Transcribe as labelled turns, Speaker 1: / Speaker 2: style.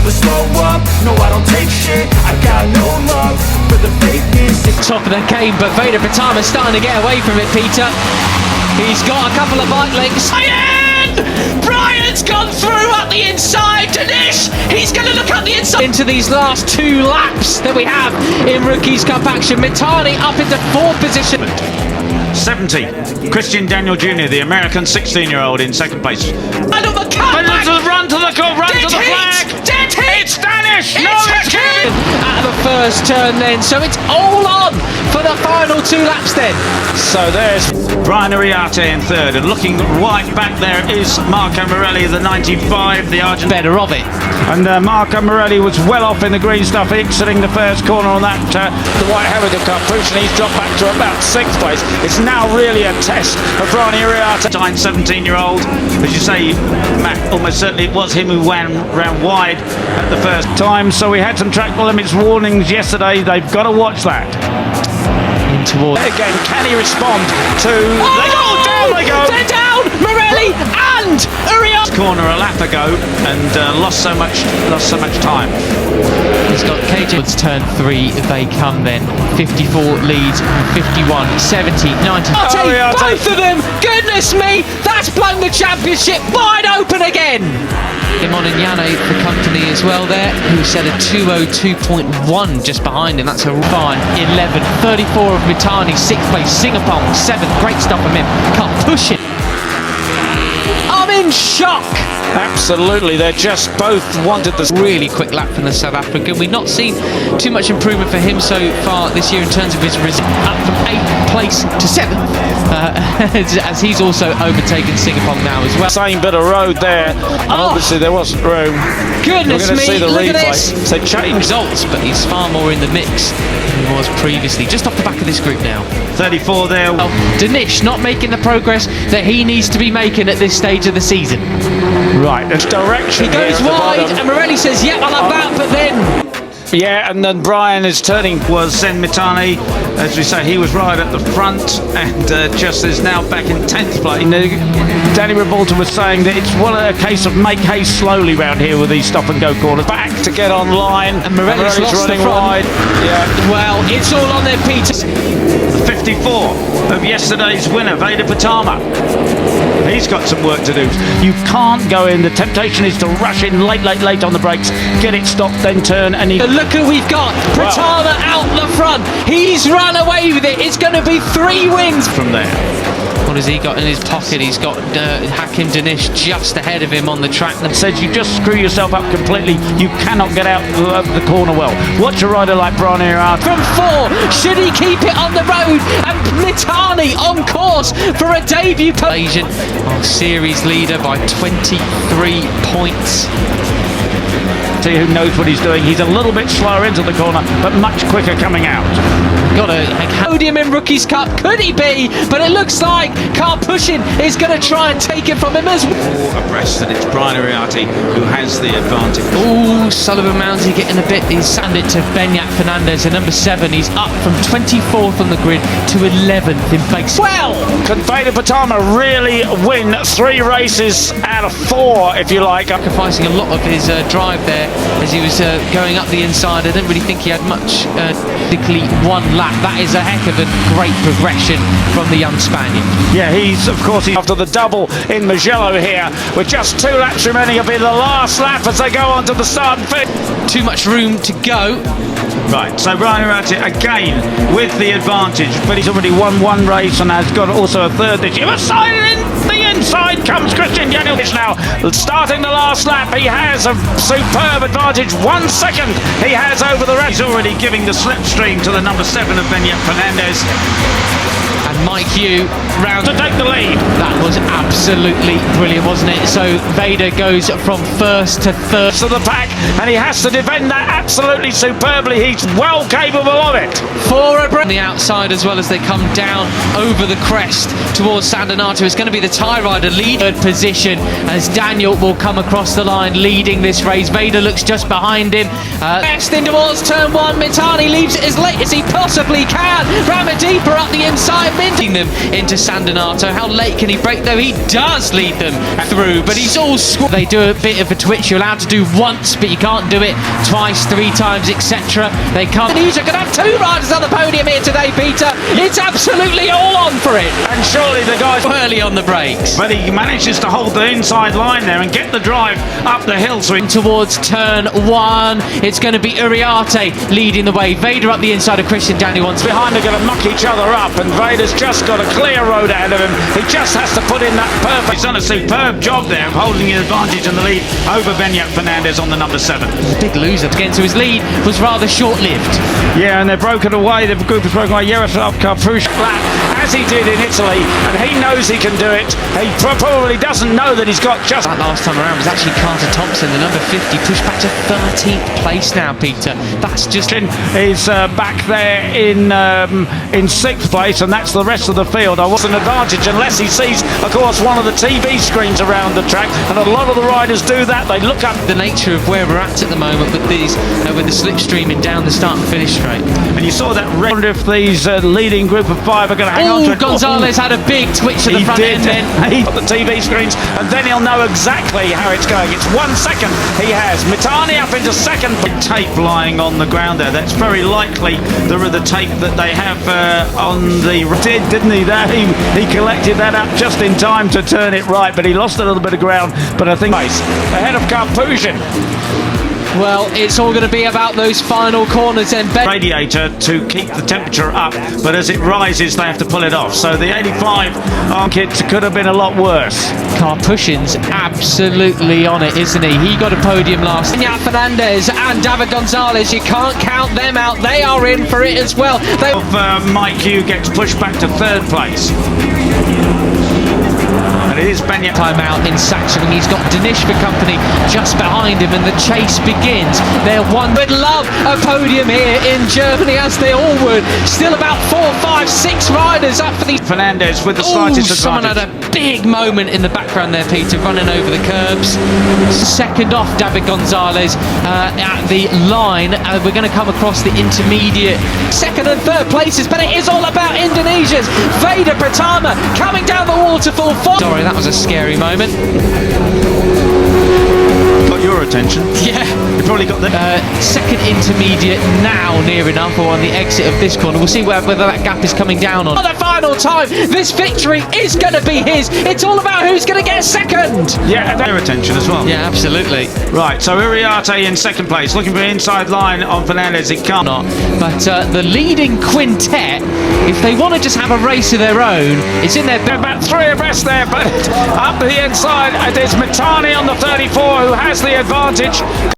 Speaker 1: never slow up, no I don't take shit. I got no love for the fakeness.
Speaker 2: Top of the game, but Veda Pratama's starting to get away from it, Peter. He's got a couple of bike links. Brian's gone through at the inside. Dinesh, he's going to look at the inside. Into these last 2 laps that we have in Rookies Cup action. Mitani up into 4th position.
Speaker 3: 70. Christian Daniel Jr., the American 16-year-old in 2nd place.
Speaker 2: And on the comeback.
Speaker 3: Run to the flag.
Speaker 2: Dead hit.
Speaker 3: It's Danish. No, it's
Speaker 2: Kevin. Out of the first turn then. So it's all on for the final 2 laps then.
Speaker 3: So there's Brian Uriarte in 3rd, and looking right back there is Marco Morelli, the 95, the Argentine.
Speaker 2: Better of it.
Speaker 3: And Marco Morelli was well off in the green stuff, exiting the first corner on that. The White Hamilton Cup push, and he's dropped back to about 6th place. It's now really a test of Brian Uriarte. 17-year-old, as you say, Matt, almost certainly it was him who ran wide at the first time. So we had some track limits warnings yesterday. They've got to watch that. Again, can he respond to... Down they go!
Speaker 2: They're down! Morelli and Uriarte!
Speaker 3: Corner a lap ago and lost so much time.
Speaker 2: He's got KJ. It's turn 3, they come then. 54 leads, 51, 70, 90. Both of them! Goodness me! That's blown the championship wide open again! Yane for company as well there, who set a 202.1 just behind him. That's a fine. 11, 34 of Mitani, 6th place. Singapore, 7th. Great stuff from him. Can't push it. I'm in shock.
Speaker 3: Absolutely, they just both wanted this.
Speaker 2: Really quick lap from the South African. We've not seen too much improvement for him so far this year in terms of his result. Up from 8th place to 7th, as he's also overtaken Singapore now as well.
Speaker 3: Same bit of road there, and obviously there wasn't room.
Speaker 2: Goodness me,
Speaker 3: see the
Speaker 2: look
Speaker 3: replay.
Speaker 2: at this.
Speaker 3: So change
Speaker 2: Results, but he's far more in the mix than he was previously. Just off the back of this group now.
Speaker 3: 34 there.
Speaker 2: Well, Dinesh not making the progress that he needs to be making at this stage of the season.
Speaker 3: Right, it's direction.
Speaker 2: He goes wide, and Morelli says, "Yep, I'll have that," but then.
Speaker 3: Yeah, and then Brian is turning. Was Sen Mitani, as we say, he was right at the front, and just is now back in 10th place. Danny Rebolta was saying that it's a case of make hay slowly round here with these stop and go corners. Back to get online,
Speaker 2: and Morelli's lost
Speaker 3: running
Speaker 2: the front.
Speaker 3: wide. Yeah.
Speaker 2: Well, it's all on there, Peter.
Speaker 3: 54 of yesterday's winner, Veda Pratama. He's got some work to do. You can't go in. The temptation is to rush in late on the brakes, get it stopped, then turn, and
Speaker 2: look who we've got. Pratama out the front. He's run away with it. It's going to be 3 wins
Speaker 3: from there.
Speaker 2: What has he got in his pocket? He's got Hakim Dinesh just ahead of him on the track.
Speaker 3: That says you just screw yourself up completely. You cannot get out of the corner well. Watch a rider like Brian Uriarte.
Speaker 2: From 4, should he keep it on the road? And Mitani on course for a debut. Asian, our series leader by 23 points.
Speaker 3: See who knows what he's doing. He's a little bit slower into the corner, but much quicker coming out.
Speaker 2: Got a podium in Rookies Cup. Could he be? But it looks like Car Pushing is going to try and take it from him as well.
Speaker 3: Abreast, and it's Brian Uriarte who has the advantage.
Speaker 2: Oh, Sullivan Mounsey getting a bit. He's sent it to Benyat Fernandez, and number 7. He's up from 24th on the grid to 11th in place. Well,
Speaker 3: can Veda Pratama really win 3 races out of 4, if you like?
Speaker 2: Sacrificing a lot of his drive there as he was going up the inside. I don't really think he had much, particularly 1 lap. That is a heck of a great progression from the young Spaniard.
Speaker 3: Yeah, he's after the double in Mugello here, with just 2 laps remaining. It'll be the last lap as they go on to the start and finish.
Speaker 2: Too much room to go.
Speaker 3: Right, so Brian Uriarte again with the advantage, but he's already won 1 race and has got also a 3rd this year. The inside comes Christian Daniel now, starting the last lap. He has a superb advantage, 1 second he has over the rest. He's already giving the slipstream to the number 7 of Benyat Fernandez.
Speaker 2: And Mike Hugh round
Speaker 3: to take the lead.
Speaker 2: That was absolutely brilliant, wasn't it? So Veda goes from 1st to 3rd
Speaker 3: to the pack, and he has to defend that absolutely superbly. He's well capable of it.
Speaker 2: For a break on the outside, as well as they come down over the crest towards San Donato. It's going to be the tie rider had a lead position as Daniel will come across the line leading this race. Veda looks just behind him. Next in towards turn one, Mitani leaves it as late as he possibly can. Ramadipa up the inside, minting them into San Donato. How late can he break though? He does lead them through, but he's all They do a bit of a twitch. You're allowed to do once, but you can't do it twice, 3 times, etc. They come. And he's going to have 2 riders on the podium here today, Peter. It's absolutely all on for it.
Speaker 3: And surely the guys
Speaker 2: Early on the brakes.
Speaker 3: but he manages to hold the inside line there and get the drive up the hill. So
Speaker 2: Towards turn 1, it's going to be Uriarte leading the way. Veda up the inside of Christian Daniel once
Speaker 3: behind, they're going to muck each other up, and Veda's just got a clear road ahead of him. He just has to put in that perfect. He's done a superb job there of holding the advantage in the lead over Benyat Fernandez on the number 7.
Speaker 2: The big loser again, so his lead was rather short-lived.
Speaker 3: Yeah, and they're broken away. The group is broken away. Yaroslav Karpush flat, as he did in Italy, and he knows he can do it. He probably doesn't know that he's got just...
Speaker 2: That last time around was actually Carter Thompson, the number 50, pushed back to 13th place now, Peter. That's just...
Speaker 3: Is back there in 6th place, and that's the rest of the field. I was an advantage unless he sees, of course, one of the TV screens around the track, and a lot of the riders do that. They look up.
Speaker 2: The nature of where we're at the moment with these, with the slipstreaming down the start and finish straight.
Speaker 3: And you saw that. I wonder if these leading group of 5 are going to hang on to it.
Speaker 2: Gonzalez had a big twitch to the front end then.
Speaker 3: He got the TV screens, and then he'll know exactly how it's going. It's 1 second he has. Mitani up into 2nd. Tape lying on the ground there. That's very likely the tape that they have on the... Didn't he? He collected that up just in time to turn it right, but he lost a little bit of ground. But I think ahead of Karpuzhin.
Speaker 2: Well, it's all going to be about those final corners and
Speaker 3: radiator to keep the temperature up, but as it rises they have to pull it off. So the 85 kit could have been a lot worse.
Speaker 2: Karpushin's absolutely on it, isn't he? He got a podium last. Benyat Fernandez and David Gonzalez, you can't count them out. They are in for it as well.
Speaker 3: Mike Hugh gets pushed back to 3rd place. And it is Benyat.
Speaker 2: Time out in Saxon. He's got Danish for company just behind him, and the chase begins. They're one would love a podium here in Germany, as they all would. Still about 4, 5, 6 riders up for the...
Speaker 3: Fernandez with the slightest advantage.
Speaker 2: Someone had a big moment in the background there, Peter, running over the curbs. 2nd off, David Gonzalez at the line. We're going to come across the intermediate 2nd and 3rd places, but it is all about Indonesia's Veda Pratama coming down the waterfall. Sorry, that was a scary moment.
Speaker 3: Got your attention.
Speaker 2: Yeah.
Speaker 3: You probably got the
Speaker 2: 2nd intermediate now near enough, or on the exit of this corner. We'll see whether that gap is coming down on. For the final time, this victory is going to be his. It's all about who's going to get 2nd.
Speaker 3: Yeah, their attention as well.
Speaker 2: Yeah, absolutely.
Speaker 3: Right, so Uriarte in 2nd place, looking for an inside line on Fernandez. It can't.
Speaker 2: Not. But the leading quintet, if they want to just have a race of their own, it's in their...
Speaker 3: They're about 3 abreast there, but up the inside, there's Mitani on the 34 who has the advantage.